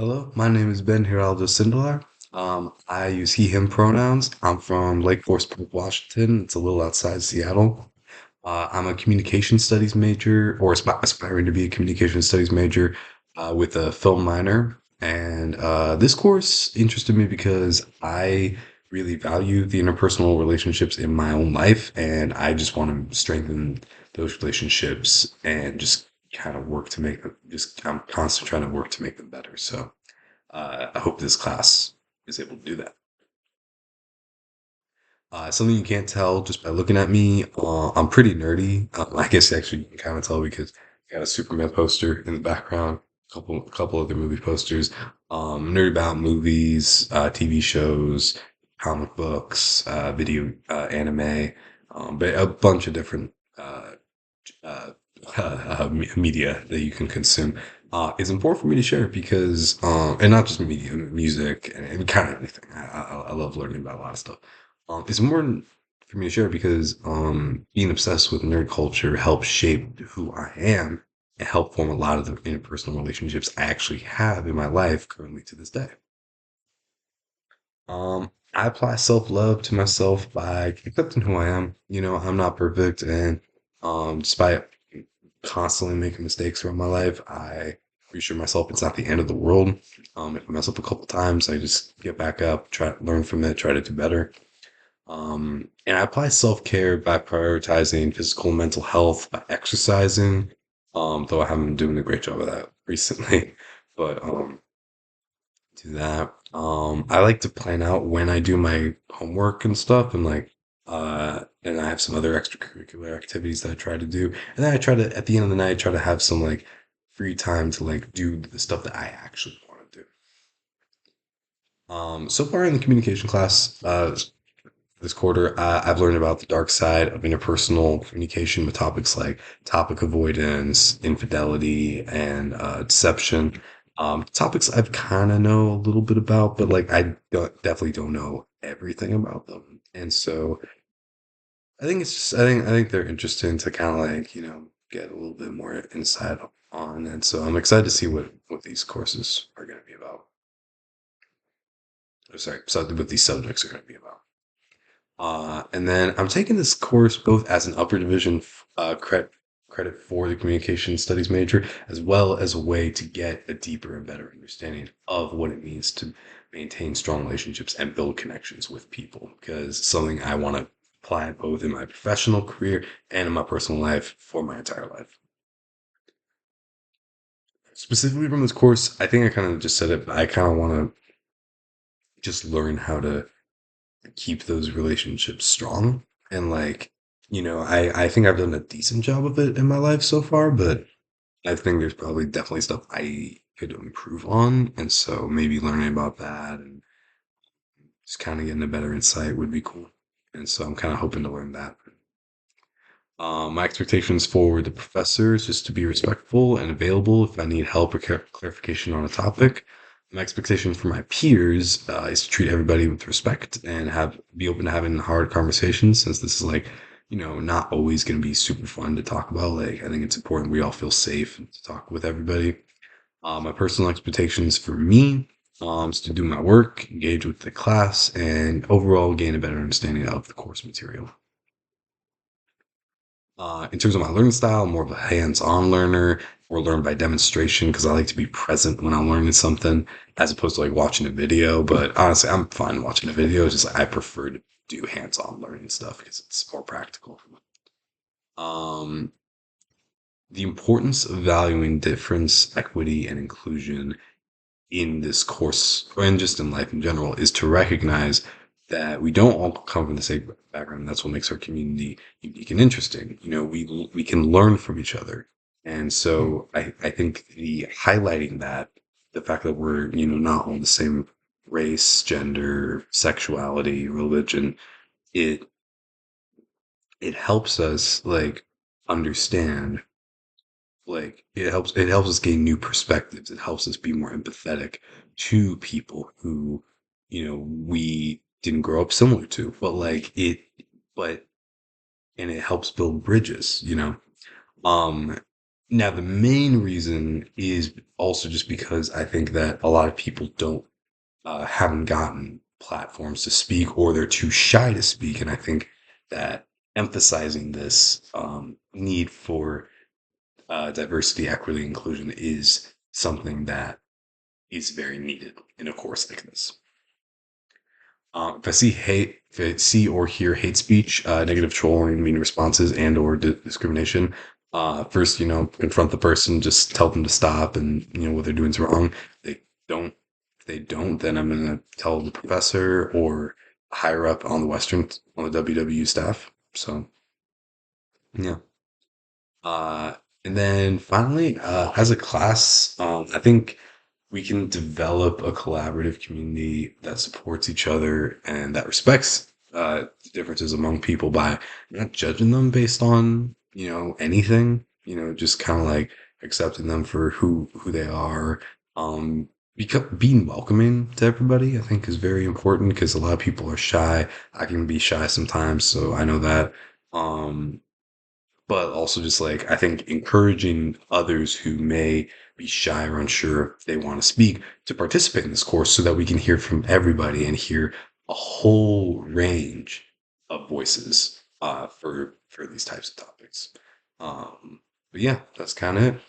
Hello, my name is Ben Hiraldo Sindelar. I use he, him pronouns. I'm from Lake Forest Park, Washington. It's a little outside Seattle. I'm a communication studies major, or aspiring to be a communication studies major with a film minor. And this course interested me because I really value the interpersonal relationships in my own life, and I just want to strengthen those relationships and just kind of work to make them. I'm constantly trying to work to make them better. So I hope this class is able to do that. Something you can't tell just by looking at me. I'm pretty nerdy. I guess actually you can kind of tell because I got a Superman poster in the background, a couple other movie posters. Nerd about movies, TV shows, comic books, video, anime, but a bunch of different uh, media that you can consume is important for me to share because, and not just media, music, and kind of anything. I love learning about a lot of stuff. It's important for me to share because being obsessed with nerd culture helps shape who I am and help form a lot of the interpersonal relationships I actually have in my life currently to this day. I apply self love to myself by accepting who I am. I'm not perfect, and despite constantly making mistakes throughout my life, I reassure myself it's not the end of the world. If I mess up a couple times, I just get back up, try to learn from it, try to do better. And I apply self care by prioritizing physical and mental health, by exercising. Though I haven't been doing a great job of that recently, but do that. I like to plan out when I do my homework and stuff, and and I have some other extracurricular activities that I try to do, and then I try to, at the end of the night, try to have some like free time to like do the stuff that I actually want to do. So far in the communication class, this quarter, I've learned about the dark side of interpersonal communication with topics like topic avoidance, infidelity, and deception. Topics I've kind of know a little bit about, but like definitely don't know everything about them. And so I think they're interesting to kind of like get a little bit more insight on. And so I'm excited to see what these courses are going to be about. Oh, sorry, so what these subjects are going to be about. And then I'm taking this course both as an upper division credit for the communication studies major, as well as a way to get a deeper and better understanding of what it means to maintain strong relationships and build connections with people. Because it's something I want to apply both in my professional career and in my personal life for my entire life. Specifically from this course, I think I kind of just said it, but I kind of want to just learn how to keep those relationships strong. And I think I've done a decent job of it in my life so far, but I think there's probably definitely stuff I could improve on. And so maybe learning about that and just kind of getting a better insight would be cool. And so I'm kind of hoping to learn that. My expectations for the professor is just to be respectful and available if I need help or clarification on a topic. My expectation for my peers is to treat everybody with respect and have be open to having hard conversations. Since this is not always going to be super fun to talk about. Like I think it's important we all feel safe to talk with everybody. My personal expectations for me is to do my work, engage with the class, and overall gain a better understanding of the course material. In terms of my learning style, I'm more of a hands-on learner or learn by demonstration because I like to be present when I'm learning something as opposed to like watching a video. But honestly, I'm fine watching a video. It's just I prefer to do hands-on learning stuff because it's more practical. Um, the importance of valuing difference, equity, and inclusion in this course and just in life in general is to recognize that we don't all come from the same background. That's what makes our community unique and interesting. We can learn from each other. And so I think the highlighting that the fact that we're, not all the same race, gender, sexuality, religion, it it helps us like understand, like it helps us gain new perspectives. It helps us be more empathetic to people who we didn't grow up similar to, but and it helps build bridges. um Now, the main reason is also just because I think that a lot of people don't haven't gotten platforms to speak or they're too shy to speak. And I think that emphasizing this need for diversity, equity, inclusion is something that is very needed in a course like this. If I see or hear hate speech, negative trolling, mean responses, and or discrimination, first, confront the person, just tell them to stop, and what they're doing is wrong. They don't. If they don't, then I'm gonna tell the professor or higher up on the WW staff. So yeah. Uh, and then finally, as a class, I think we can develop a collaborative community that supports each other and that respects differences among people by not judging them based on anything. Just kind of like accepting them for who they are. Because being welcoming to everybody, I think, is very important because a lot of people are shy. I can be shy sometimes, so I know that. Um, but also just like I think encouraging others who may be shy or unsure if they want to speak to participate in this course so that we can hear from everybody and hear a whole range of voices for these types of topics. But yeah, that's kind of it.